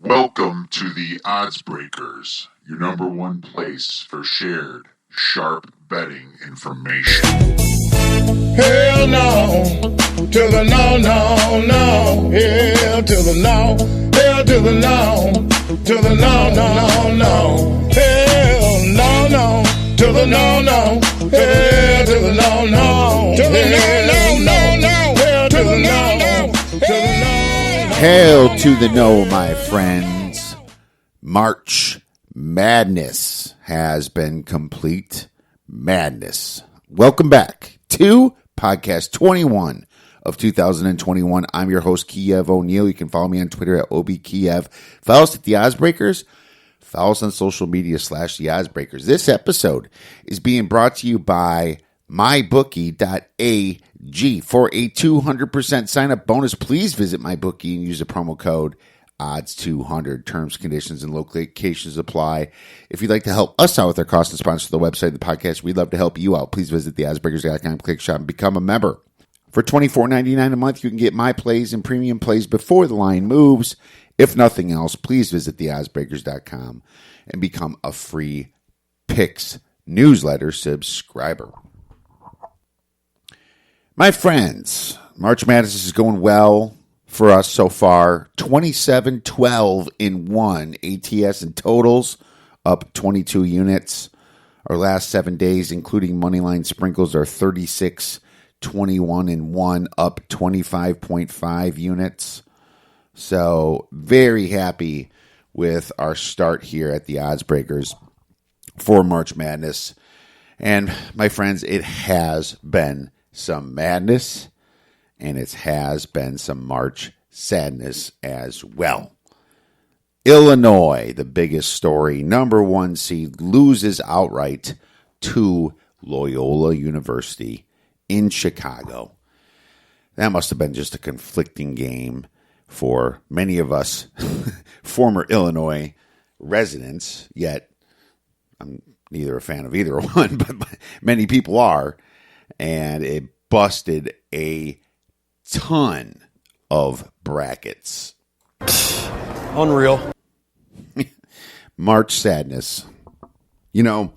Welcome to the Odds Breakers, your number one place for shared, sharp betting information. Hell no, to the no, no, no. Hell to the no, hell to the no, to the no, no, no. Hell no, no, to the no, no. Hell to the no, no, to the no, no, no, no. Hell to the no, no, to the no. Hail to the no, my friends. March Madness has been complete. Madness. Welcome back to podcast 21 of 2021. I'm your host, Kiev O'Neill. You can follow me on Twitter at OBKiev. Follow us at the Oddsbreakers. Follow us on social media / the Oddsbreakers. This episode is being brought to you by mybookie.ag. For a 200% sign-up bonus, please visit MyBookie and use the promo code ODDS200. Terms, conditions, and locations apply. If you'd like to help us out with our cost and sponsor the website and the podcast, we'd love to help you out. Please visit theoddsbreakers.com, click shop, and become a member. For $24.99 a month, you can get my plays and premium plays before the line moves. If nothing else, please visit theoddsbreakers.com and become a free picks newsletter subscriber. My friends, March Madness is going well for us so far. 27-12-1 ATS and totals, up 22 units. Our last 7 days, including moneyline sprinkles, are 36-21-1, up 25.5 units. So very happy with our start here at the Odds Breakers for March Madness. And my friends, it has been some madness, and it has been some March sadness as well. Illinois, the biggest story, number one seed, loses outright to Loyola University in Chicago. That must have been just a conflicting game for many of us former Illinois residents, yet I'm neither a fan of either one, but many people are. And it busted a ton of brackets. Unreal. March sadness. You know,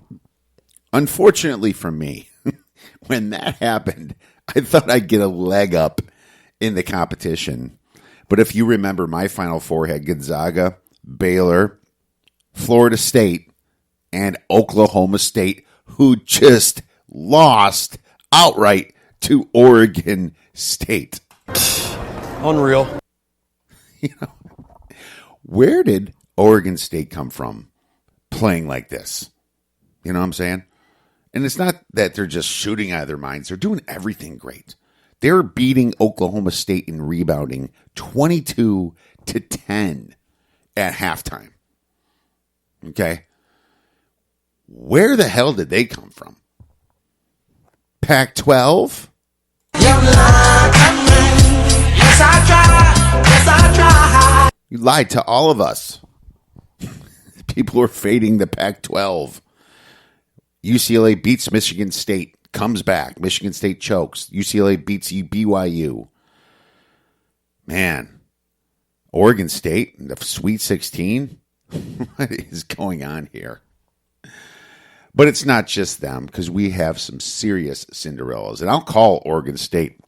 unfortunately for me, when that happened, I thought I'd get a leg up in the competition. But if you remember, my Final Four had Gonzaga, Baylor, Florida State, and Oklahoma State, who just lost outright to Oregon State. Unreal. You know, where did Oregon State come from playing like this? You know what I'm saying? And it's not that they're just shooting out of their minds. They're doing everything great. They're beating Oklahoma State in rebounding 22-10 at halftime. Okay? Where the hell did they come from? Pac-12? You lied to all of us. People are fading the Pac-12. UCLA beats Michigan State, comes back. Michigan State chokes. UCLA beats BYU. Man, Oregon State, the Sweet 16? What is going on here? But it's not just them, because we have some serious Cinderellas. And I'll call Oregon State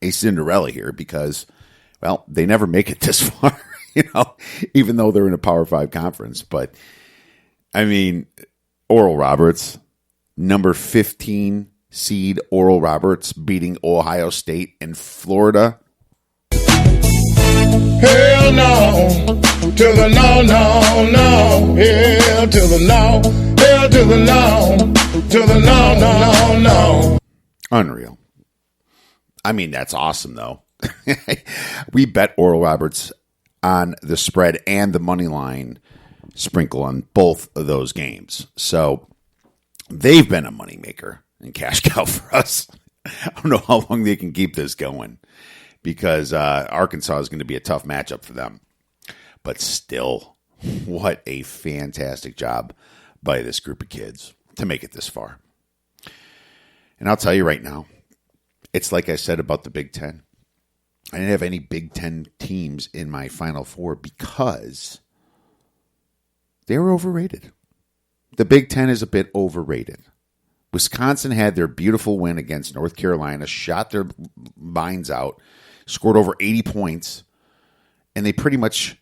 a Cinderella here because, well, they never make it this far, you know, even though they're in a Power 5 conference. But, I mean, Oral Roberts, number 15 seed Oral Roberts beating Ohio State and Florida. Hell no, to the no, no, no. Hell to the no, hell to the no, to the no, no, no. Unreal. I mean, that's awesome, though. We bet Oral Roberts on the spread and the money line sprinkle on both of those games. So they've been a moneymaker and cash cow for us. I don't know how long they can keep this going, because Arkansas is going to be a tough matchup for them. But still, what a fantastic job by this group of kids to make it this far. And I'll tell you right now, it's like I said about the Big Ten. I didn't have any Big Ten teams in my Final Four because they were overrated. The Big Ten is a bit overrated. Wisconsin had their beautiful win against North Carolina, shot their minds out, scored over 80 points, and they pretty much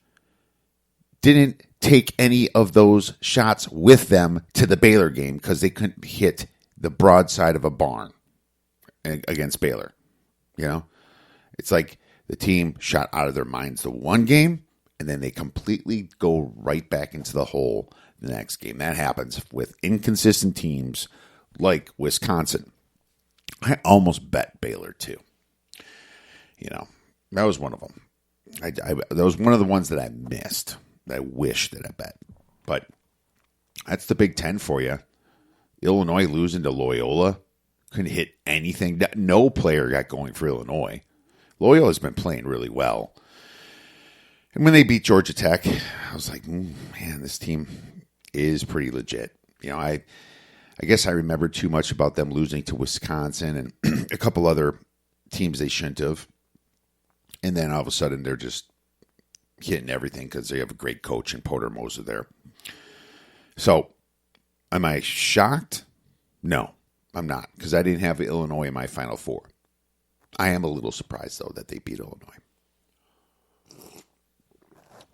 didn't take any of those shots with them to the Baylor game because they couldn't hit the broadside of a barn against Baylor. You know, it's like the team shot out of their minds the one game, and then they completely go right back into the hole the next game. That happens with inconsistent teams like Wisconsin. I almost bet Baylor too. You know, that was one of them. That was one of the ones that I missed. That I wish that I bet. But that's the Big Ten for you. Illinois losing to Loyola. Couldn't hit anything. No player got going for Illinois. Loyola's been playing really well. And when they beat Georgia Tech, I was like, man, this team is pretty legit. You know, I guess I remember too much about them losing to Wisconsin and a couple other teams they shouldn't have. And then all of a sudden they're just hitting everything because they have a great coach in Porter Moser there. So, am I shocked? No, I'm not, because I didn't have Illinois in my Final Four. I am a little surprised, though, that they beat Illinois.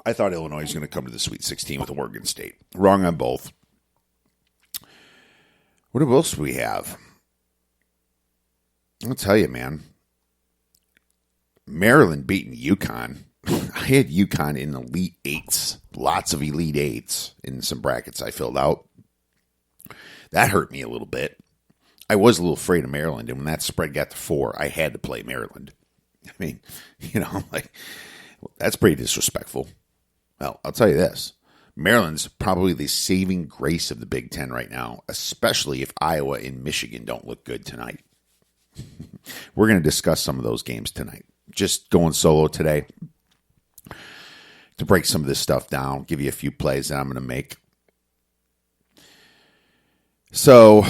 I thought Illinois was going to come to the Sweet 16 with Oregon State. Wrong on both. What else do we have? I'll tell you, man. Maryland beating Yukon. I had Yukon in Elite Eights. Lots of Elite Eights in some brackets I filled out. That hurt me a little bit. I was a little afraid of Maryland, and when that spread got to 4, I had to play Maryland. I mean, you know, like, that's pretty disrespectful. Well, I'll tell you this. Maryland's probably the saving grace of the Big Ten right now, especially if Iowa and Michigan don't look good tonight. We're going to discuss some of those games tonight. Just going solo today to break some of this stuff down, give you a few plays that I'm going to make. So,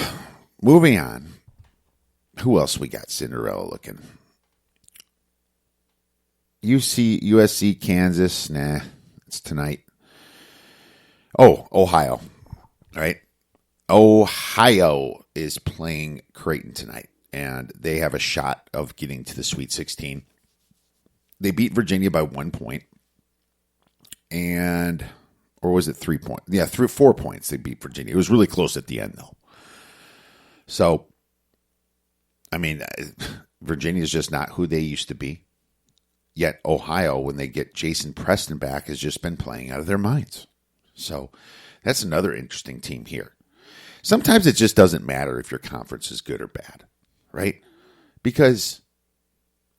moving on. Who else we got Cinderella looking? USC, Kansas. Nah, it's tonight. Oh, Ohio. All right. Ohio is playing Creighton tonight, and they have a shot of getting to the Sweet 16. They beat Virginia by 1 point. Or was it 3 points? Yeah, 4 points they beat Virginia. It was really close at the end, though. So, I mean, Virginia's just not who they used to be. Yet Ohio, when they get Jason Preston back, has just been playing out of their minds. So, that's another interesting team here. Sometimes it just doesn't matter if your conference is good or bad, right? Because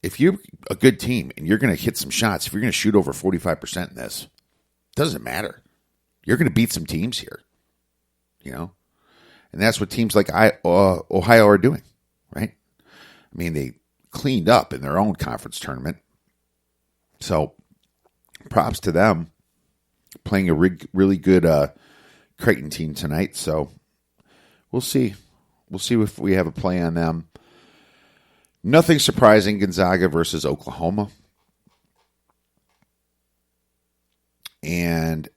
if you're a good team and you're going to hit some shots, if you're going to shoot over 45% in this, it doesn't matter. You're going to beat some teams here, you know? And that's what teams like Ohio are doing, right? I mean, they cleaned up in their own conference tournament. So, props to them playing a really good Creighton team tonight. So, we'll see. We'll see if we have a play on them. Nothing surprising, Gonzaga versus Oklahoma. And,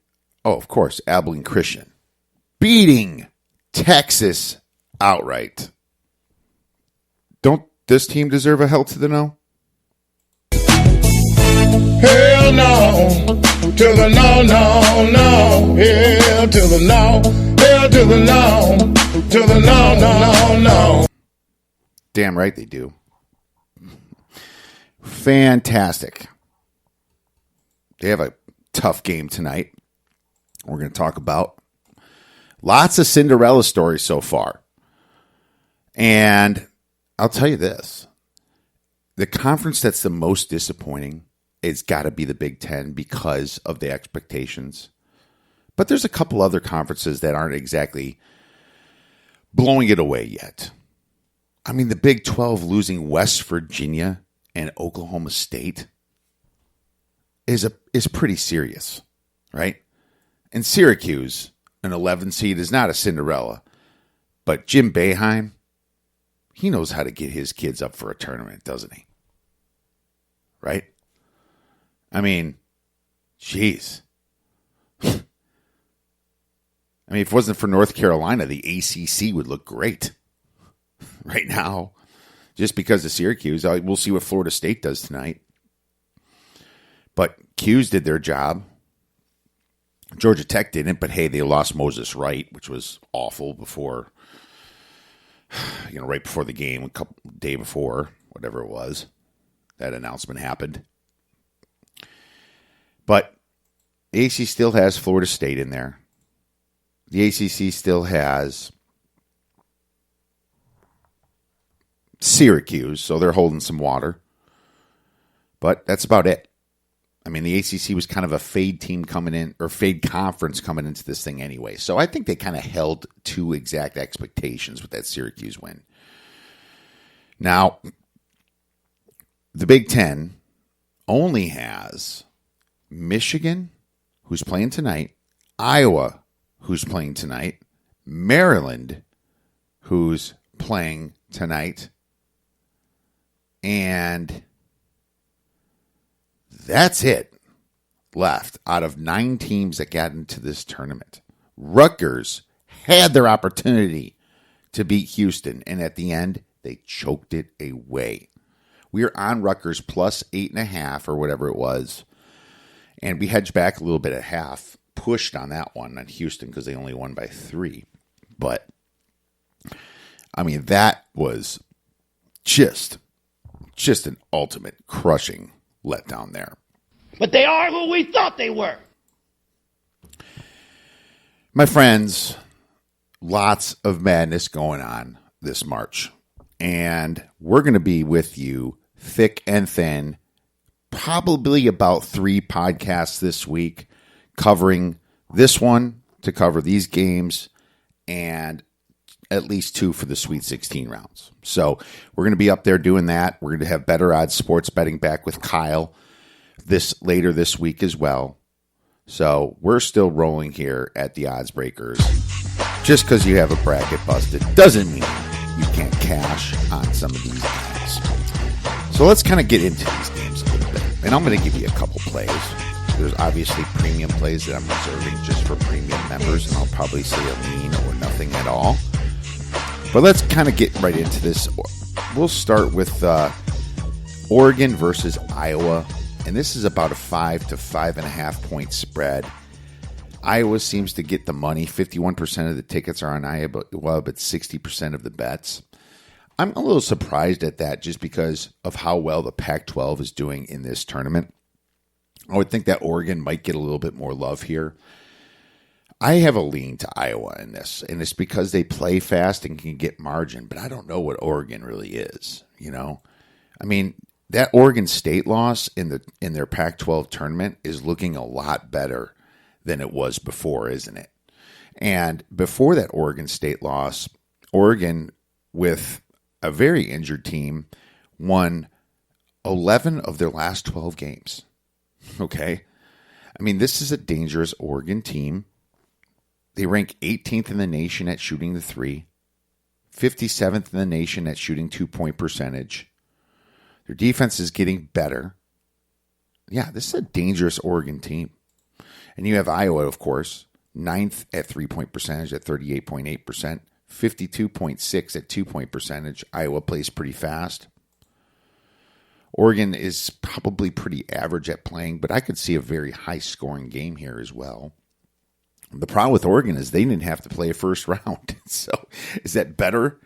of course, Abilene Christian beating Texas outright. Don't this team deserve a hell to the no? Hell no, to the no, no, no. Hell to the no, hell to the no, to the no, no, no. Damn right they do. Fantastic. They have a tough game tonight. We're going to talk about lots of Cinderella stories so far. And I'll tell you this. The conference that's the most disappointing has got to be the Big Ten because of the expectations. But there's a couple other conferences that aren't exactly blowing it away yet. I mean, the Big 12 losing West Virginia and Oklahoma State is pretty serious, right? And Syracuse, an 11 seed, is not a Cinderella. But Jim Boeheim, he knows how to get his kids up for a tournament, doesn't he? right? I mean, jeez. I mean, if it wasn't for North Carolina, the ACC would look great right now. Just because of Syracuse. We'll see what Florida State does tonight. But Q's did their job. Georgia Tech didn't, but hey, they lost Moses Wright, which was awful before, right before the game, day before, whatever it was, that announcement happened. But the ACC still has Florida State in there. The ACC still has Syracuse, so they're holding some water. But that's about it. I mean, the ACC was kind of a fade team coming in, or fade conference coming into this thing anyway. So I think they kind of held to exact expectations with that Syracuse win. Now, the Big Ten only has Michigan, who's playing tonight, Iowa, who's playing tonight, Maryland, who's playing tonight, and that's it left out of 9 teams that got into this tournament. Rutgers had their opportunity to beat Houston, and at the end, they choked it away. We are on Rutgers plus 8.5 or whatever it was, and we hedged back a little bit at half, pushed on that one on Houston because they only won by 3. But, I mean, that was just an ultimate crushing letdown there. But they are who we thought they were. My friends, lots of madness going on this March. And we're going to be with you thick and thin, probably about 3 podcasts this week, covering this one to cover these games and at least 2 for the Sweet 16 rounds. So we're going to be up there doing that. We're going to have Better Odds Sports Betting back with Kyle later this week as well. So we're still rolling here at the Odds Breakers. Just because you have a bracket busted doesn't mean you can't cash on some of these games. So let's kind of get into these games a little bit. And I'm going to give you a couple plays. There's obviously premium plays that I'm reserving just for premium members, and I'll probably say a lean or nothing at all. But let's kind of get right into this. We'll start with Oregon versus Iowa, and this is about a 5 to 5.5 point spread. Iowa seems to get the money. 51% of the tickets are on Iowa, but 60% of the bets. I'm a little surprised at that just because of how well the Pac-12 is doing in this tournament. I would think that Oregon might get a little bit more love here. I have a lean to Iowa in this, and it's because they play fast and can get margin, but I don't know what Oregon really is, I mean, that Oregon State loss in their Pac-12 tournament is looking a lot better than it was before, isn't it? And before that Oregon State loss, Oregon, with a very injured team, won 11 of their last 12 games. Okay? I mean, this is a dangerous Oregon team. They rank 18th in the nation at shooting the 3, 57th in the nation at shooting 2-point percentage. Their defense is getting better. Yeah, this is a dangerous Oregon team. And you have Iowa, of course, 9th at 3-point percentage at 38.8%, 52.6 at 2-point percentage. Iowa plays pretty fast. Oregon is probably pretty average at playing, but I could see a very high-scoring game here as well. The problem with Oregon is they didn't have to play a first round. So is that better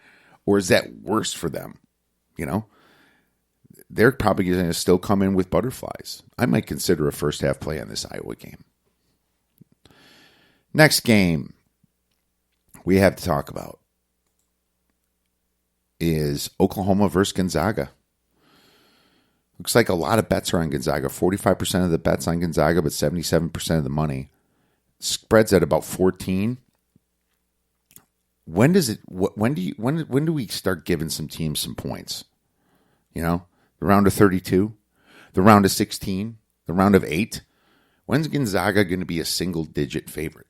or is that worse for them? They're probably going to still come in with butterflies. I might consider a first half play on this Iowa game. Next game we have to talk about is Oklahoma versus Gonzaga. Looks like a lot of bets are on Gonzaga. 45% of the bets on Gonzaga, but 77% of the money. Spreads at about 14. When do we start giving some teams some points? The round of 32, the round of 16, the round of 8. When's Gonzaga going to be a single-digit favorite?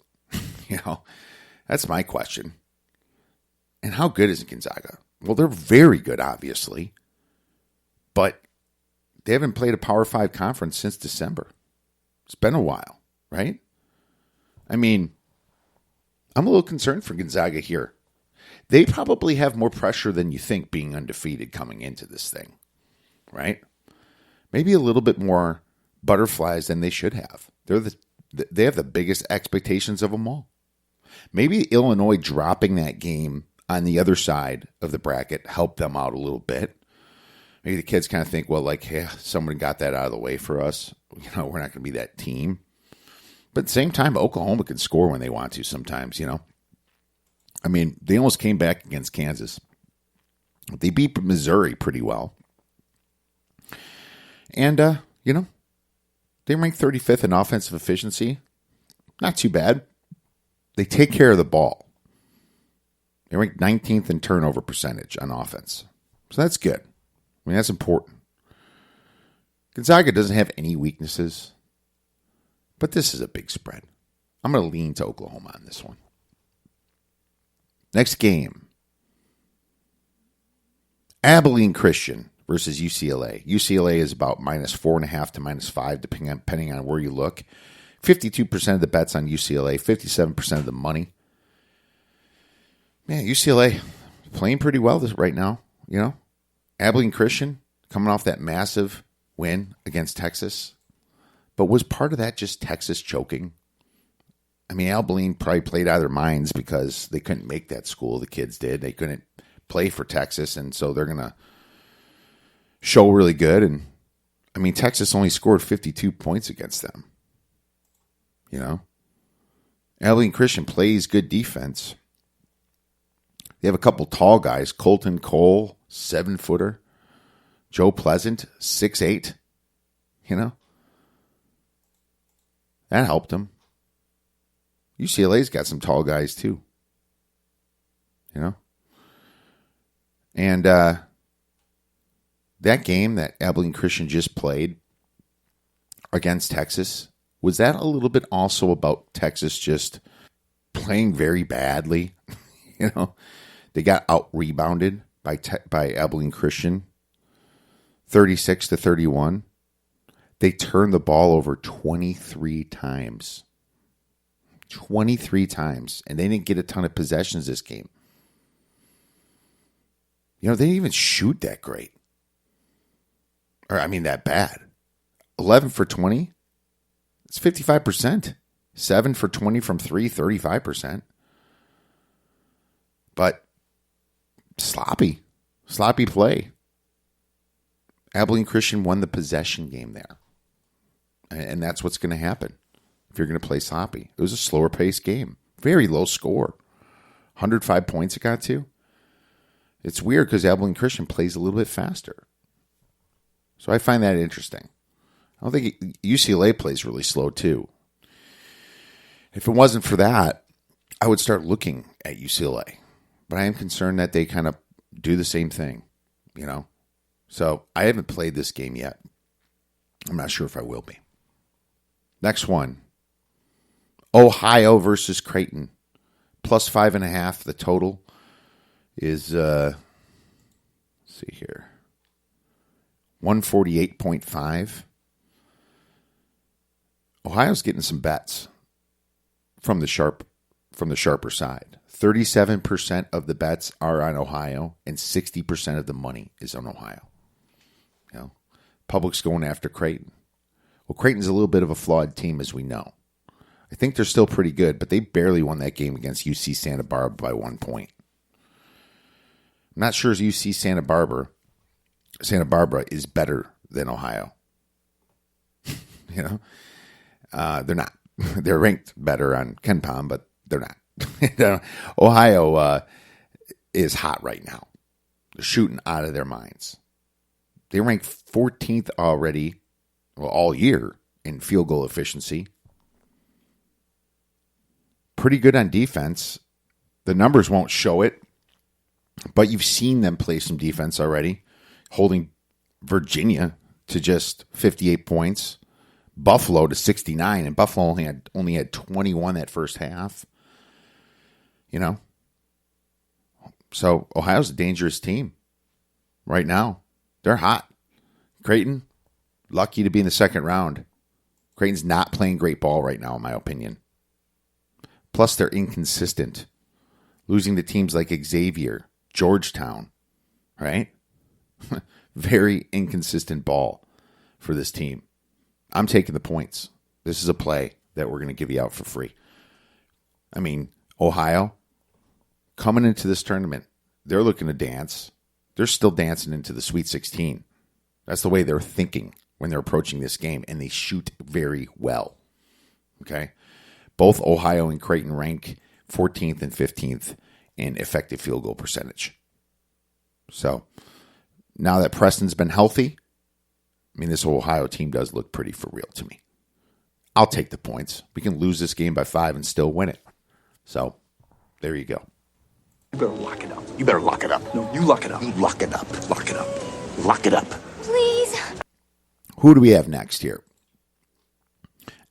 That's my question. And how good is Gonzaga? Well, they're very good, obviously, but They haven't played a Power 5 conference since December. It's been a while, right? I mean, I'm a little concerned for Gonzaga here. They probably have more pressure than you think being undefeated coming into this thing, right? Maybe a little bit more butterflies than they should have. They have the biggest expectations of them all. Maybe Illinois dropping that game on the other side of the bracket helped them out a little bit. Maybe the kids kind of think, well, like, hey, someone got that out of the way for us. You know, we're not going to be that team. But at the same time, Oklahoma can score when they want to sometimes, you know. I mean, they almost came back against Kansas. They beat Missouri pretty well. And, you know, they ranked 35th in offensive efficiency. Not too bad. They take care of the ball. They ranked 19th in turnover percentage on offense. So that's good. I mean, that's important. Gonzaga doesn't have any weaknesses. But this is a big spread. I'm going to lean to Oklahoma on this one. Next game. Abilene Christian versus UCLA. UCLA is about -4.5 to -5, depending on where you look. 52% of the bets on UCLA, 57% of the money. Man, UCLA playing pretty well right now, you know. Abilene Christian coming off that massive win against Texas. But was part of that just Texas choking? I mean, Abilene probably played out of their minds because they couldn't make that school. The kids did. They couldn't play for Texas, and so they're going to show really good. And, I mean, Texas only scored 52 points against them. You know? Abilene Christian plays good defense. They have a couple tall guys. Colton Cole, 7-footer. Joe Pleasant, 6'8". You know? That helped them. UCLA's got some tall guys too. You know? And that game that Abilene Christian just played against Texas, was that a little bit also about Texas just playing very badly? You know? They got out-rebounded by Abilene Christian, 36-31. They turned the ball over 23 times. 23 times. And they didn't get a ton of possessions this game. You know, they didn't even shoot that great. Or, I mean, that bad. 11 for 20. It's 55%. 7 for 20 from 3, 35%. But sloppy. Sloppy play. Abilene Christian won the possession game there. And that's what's going to happen if you're going to play sloppy. It was a slower paced game. Very low score. 105 points it got to. It's weird because Abilene Christian plays a little bit faster. So I find that interesting. I don't think UCLA plays really slow too. If it wasn't for that, I would start looking at UCLA. But I am concerned that they kind of do the same thing, you know. So I haven't played this game yet. I'm not sure if I will be. Next one. Ohio versus Creighton. Plus 5.5. The total is, let's see here, 148.5. Ohio's getting some bets from the sharper side. 37% of the bets are on Ohio, and 60% of the money is on Ohio. You know, public's going after Creighton. Well, Creighton's a little bit of a flawed team, as we know. I think they're still pretty good, but they barely won that game against UC Santa Barbara by 1 point. I'm not sure if UC Santa Barbara is better than Ohio. You know? They're not. They're ranked better on KenPom, but they're not. You know? Ohio is hot right now. They're shooting out of their minds. They rank 14th already, well, all year in field goal efficiency. Pretty good on defense. The numbers won't show it, but you've seen them play some defense already, holding Virginia to just 58 points, Buffalo to 69, and Buffalo only had 21 that first half. You know? So Ohio's a dangerous team right now. They're hot. Creighton, Lucky to be in the second round. Creighton's not playing great ball right now, in my opinion. Plus, they're inconsistent. Losing to teams like Xavier, Georgetown, right? Very inconsistent ball for this team. I'm taking the points. This is a play that we're going to give you out for free. I mean, Ohio, coming into this tournament, they're looking to dance. They're still dancing into the Sweet 16. That's the way they're thinking when they're approaching this game, and they shoot very well. Okay? Both Ohio and Creighton rank 14th and 15th in effective field goal percentage. So, now that Preston's been healthy, I mean, this Ohio team does look pretty for real to me. I'll take the points. We can lose this game by 5 and still win it. So, there you go. You better lock it up. You better lock it up. No, you lock it up. You lock it up. Lock it up. Lock it up. Please. Who do we have next here?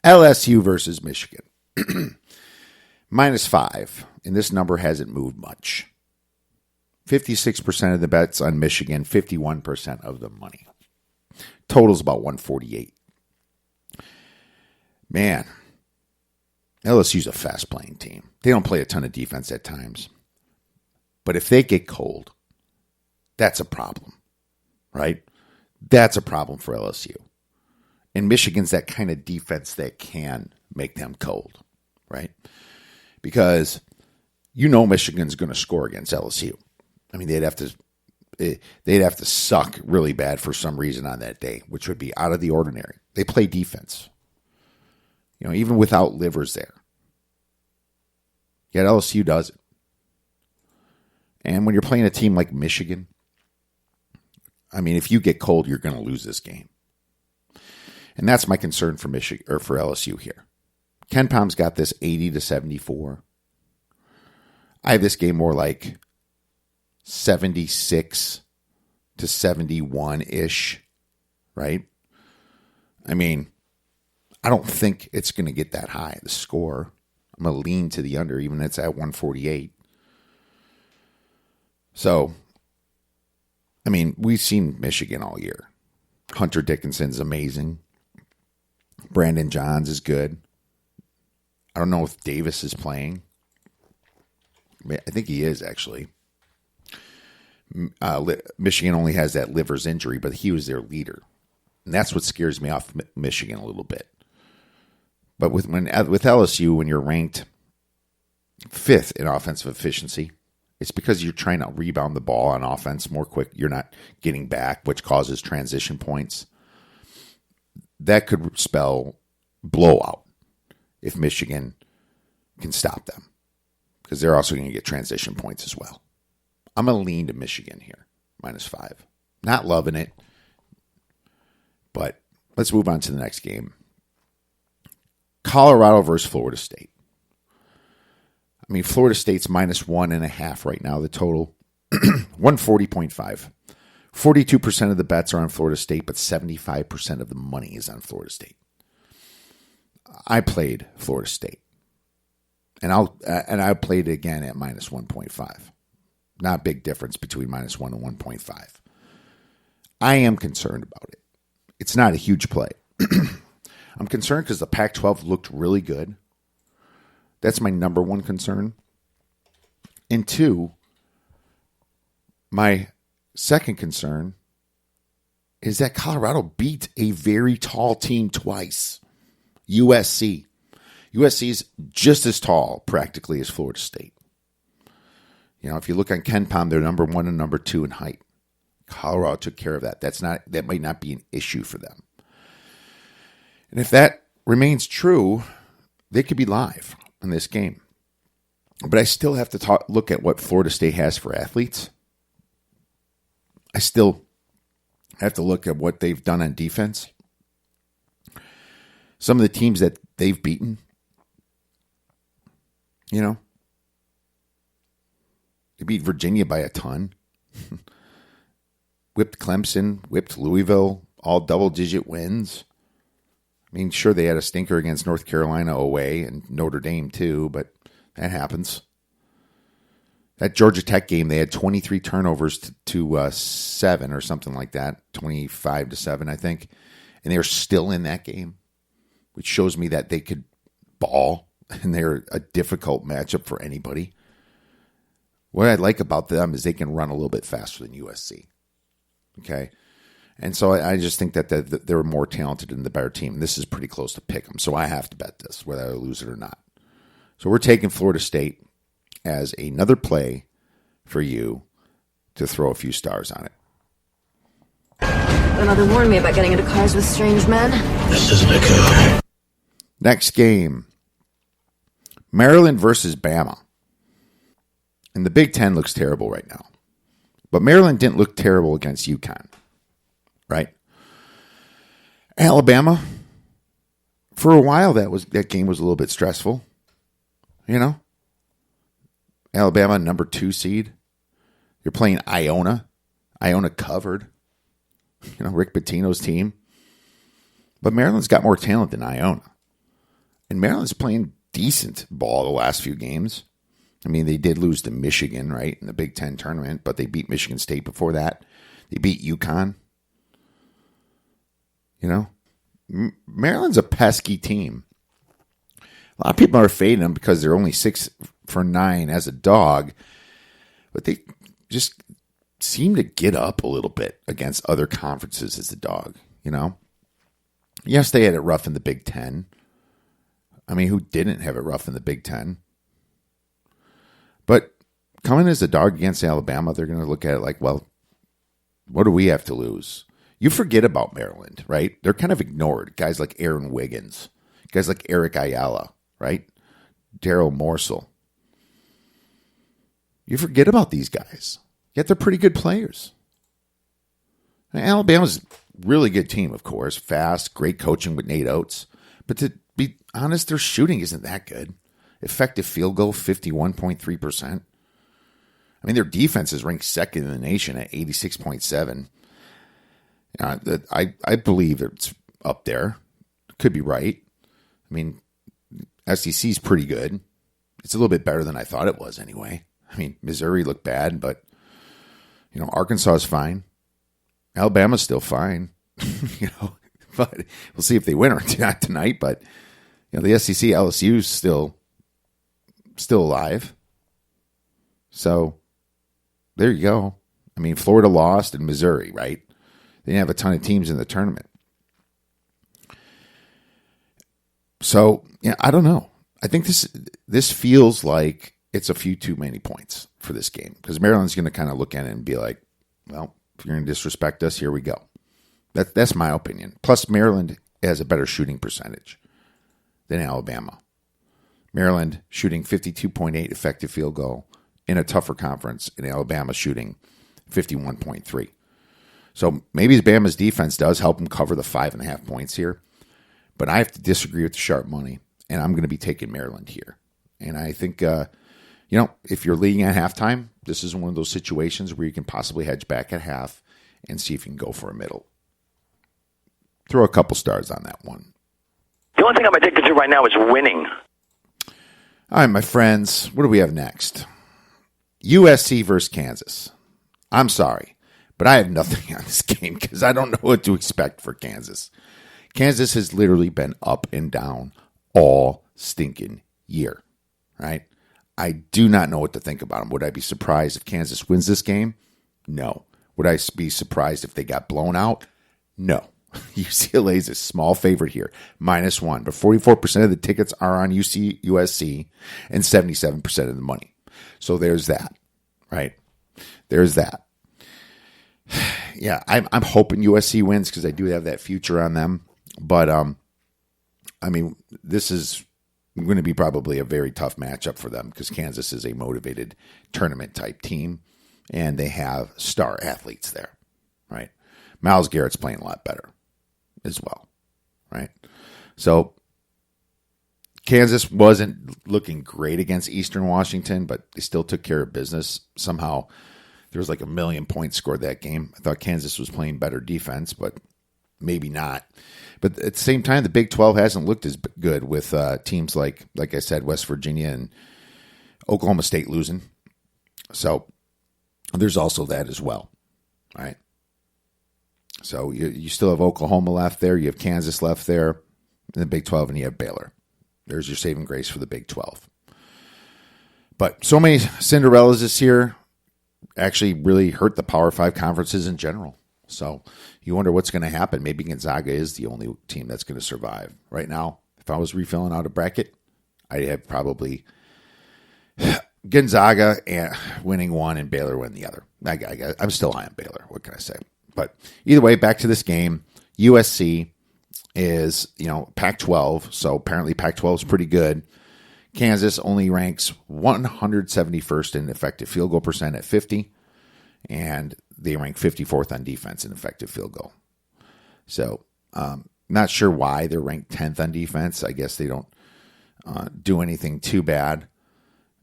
LSU versus Michigan. -5. And this number hasn't moved much. 56% of the bets on Michigan, 51% of the money. Total's about 148. Man, LSU's a fast-playing team. They don't play a ton of defense at times. But if they get cold, that's a problem, right? That's a problem for LSU. And Michigan's that kind of defense that can make them cold, right? Because you know Michigan's going to score against LSU. I mean, they'd have to suck really bad for some reason on that day, which would be out of the ordinary. They play defense, you know, even without Livers there. Yet LSU doesn't. And when you're playing a team like Michigan, I mean, if you get cold, you're going to lose this game. And that's my concern for Michigan or for LSU here. Ken Palm's got this 80-74. I have this game more like 76-71-ish, right? I mean, I don't think it's going to get that high, the score. I'm going to lean to the under, even if it's at 148. So, I mean, we've seen Michigan all year. Hunter Dickinson's amazing. Brandon Johns is good. I don't know if Davis is playing. I think he is, actually. Michigan only has that Livers injury, but he was their leader. And that's what scares me off Michigan a little bit. But with LSU, when you're ranked 5th in offensive efficiency, it's because you're trying to rebound the ball on offense more quick. You're not getting back, which causes transition points. That could spell blowout if Michigan can stop them, because they're also going to get transition points as well. I'm going to lean to Michigan here, -5. Not loving it, but let's move on to the next game. Colorado versus Florida State. I mean, Florida State's -1.5 right now, the total. 140.5. 42% of the bets are on Florida State, but 75% of the money is on Florida State. I played Florida State. And I played it again at -1.5. Not a big difference between -1 and 1.5. I am concerned about it. It's not a huge play. I'm concerned because the Pac-12 looked really good. That's my number one concern. And 2, my second concern is that Colorado beat a very tall team twice. USC. USC's just as tall practically as Florida State. You know, if you look on Ken Palm, they're number 1 and number 2 in height. Colorado took care of that. That might not be an issue for them. And if that remains true, they could be live in this game. But I still have to look at what Florida State has for athletes. I still have to look at what they've done on defense. Some of the teams that they've beaten, you know, they beat Virginia by a ton. Whipped Clemson, whipped Louisville, all double-digit wins. I mean, sure, they had a stinker against North Carolina away and Notre Dame too, but that happens. That Georgia Tech game, they had 23 turnovers to 7 or something like that, 25-7, I think. and they're still in that game, which shows me that they could ball, and they're a difficult matchup for anybody. What I like about them is they can run a little bit faster than USC. Okay? And so I just think that they're more talented and the better team. And this is pretty close to pick them, so I have to bet this, whether I lose it or not. So we're taking Florida State as another play for you to throw a few stars on it. My mother warned me about getting into cars with strange men. This isn't a car. Next game, Maryland versus Bama. And the Big Ten looks terrible right now. But Maryland didn't look terrible against Yukon, right? Alabama, for a while that game was a little bit stressful. You know? Alabama, number 2 seed. You're playing Iona. Iona covered. You know, Rick Pitino's team. But Maryland's got more talent than Iona. And Maryland's playing decent ball the last few games. I mean, they did lose to Michigan, right, in the Big Ten tournament, but they beat Michigan State before that. They beat Yukon. You know, Maryland's a pesky team. A lot of people are fading them because they're only 6 for 9 as a dog, but they just seem to get up a little bit against other conferences as a dog, you know? Yes, they had it rough in the Big Ten. I mean, who didn't have it rough in the Big Ten? But coming as a dog against Alabama, they're going to look at it like, well, what do we have to lose? You forget about Maryland, right? They're kind of ignored. Guys like Aaron Wiggins, guys like Eric Ayala, right? Daryl Morsell. You forget about these guys. Yet they're pretty good players. And Alabama's a really good team, of course. Fast, great coaching with Nate Oates. But to be honest, their shooting isn't that good. Effective field goal, 51.3%. I mean, their defense is ranked second in the nation at 86.7. I believe it's up there. Could be right. I mean, SEC is pretty good. It's a little bit better than I thought it was anyway. I mean, Missouri looked bad, but, you know, Arkansas is fine. Alabama's still fine. You know, but we'll see if they win or not tonight. But, you know, the SEC, LSU is still alive. So there you go. I mean, Florida lost and Missouri, right? They didn't have a ton of teams in the tournament. So, yeah, I don't know. I think this feels like it's a few too many points for this game because Maryland's going to kind of look at it and be like, well, if you're going to disrespect us, here we go. That's my opinion. Plus, Maryland has a better shooting percentage than Alabama. Maryland shooting 52.8 effective field goal in a tougher conference, and Alabama shooting 51.3. So maybe Bama's defense does help them cover the 5.5 points here, but I have to disagree with the sharp money, and I'm going to be taking Maryland here. And I think, you know, if you're leading at halftime, this is one of those situations where you can possibly hedge back at half and see if you can go for a middle. Throw a couple stars on that one. The only thing I'm addicted to right now is winning. All right, my friends, what do we have next? USC versus Kansas. I'm sorry, but I have nothing on this game because I don't know what to expect for Kansas. Kansas has literally been up and down all stinking year, right? I do not know what to think about them. Would I be surprised if Kansas wins this game? No. Would I be surprised if they got blown out? No. UCLA is a small favorite here, -1, but 44% of the tickets are on USC and 77% of the money. So there's that, right? There's that. Yeah, I'm hoping USC wins because I do have that future on them. But, I mean, this is going to be probably a very tough matchup for them because Kansas is a motivated tournament-type team, and they have star athletes there, right? Myles Garrett's playing a lot better as well, right? So Kansas wasn't looking great against Eastern Washington, but they still took care of business. Somehow there was like 1 million points scored that game. I thought Kansas was playing better defense, but maybe not. But at the same time, the Big 12 hasn't looked as good with teams like I said, West Virginia and Oklahoma State losing. So there's also that as well, right? So you still have Oklahoma left there. You have Kansas left there in the Big 12, and you have Baylor. There's your saving grace for the Big 12. But so many Cinderellas this year actually really hurt the Power 5 conferences in general. So you wonder what's going to happen. Maybe Gonzaga is the only team that's going to survive. Right now, if I was refilling out a bracket, I'd have probably Gonzaga winning one and Baylor win the other. I'm still high on Baylor. What can I say? But either way, back to this game. USC is, Pac-12, so apparently Pac-12 is pretty good. Kansas only ranks 171st in effective field goal percent at 50, and they rank 54th on defense in effective field goal. So, not sure why they're ranked 10th on defense. I guess they don't do anything too bad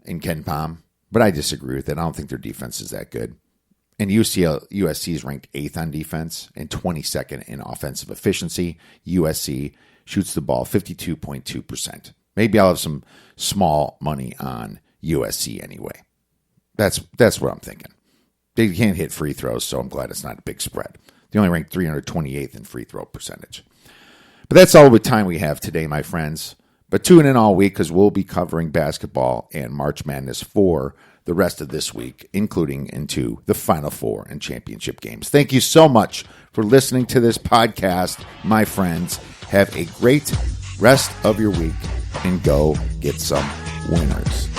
in KenPom, but I disagree with it. I don't think their defense is that good. And USC is ranked 8th on defense and 22nd in offensive efficiency. USC shoots the ball 52.2%. Maybe I'll have some small money on USC anyway. That's what I'm thinking. They can't hit free throws, so I'm glad it's not a big spread. They only rank 328th in free throw percentage. But that's all the time we have today, my friends. But tune in all week because we'll be covering basketball and March Madness for the rest of this week, including into the Final Four and championship games. Thank you so much for listening to this podcast, my friends. Have a great rest of your week and go get some winners.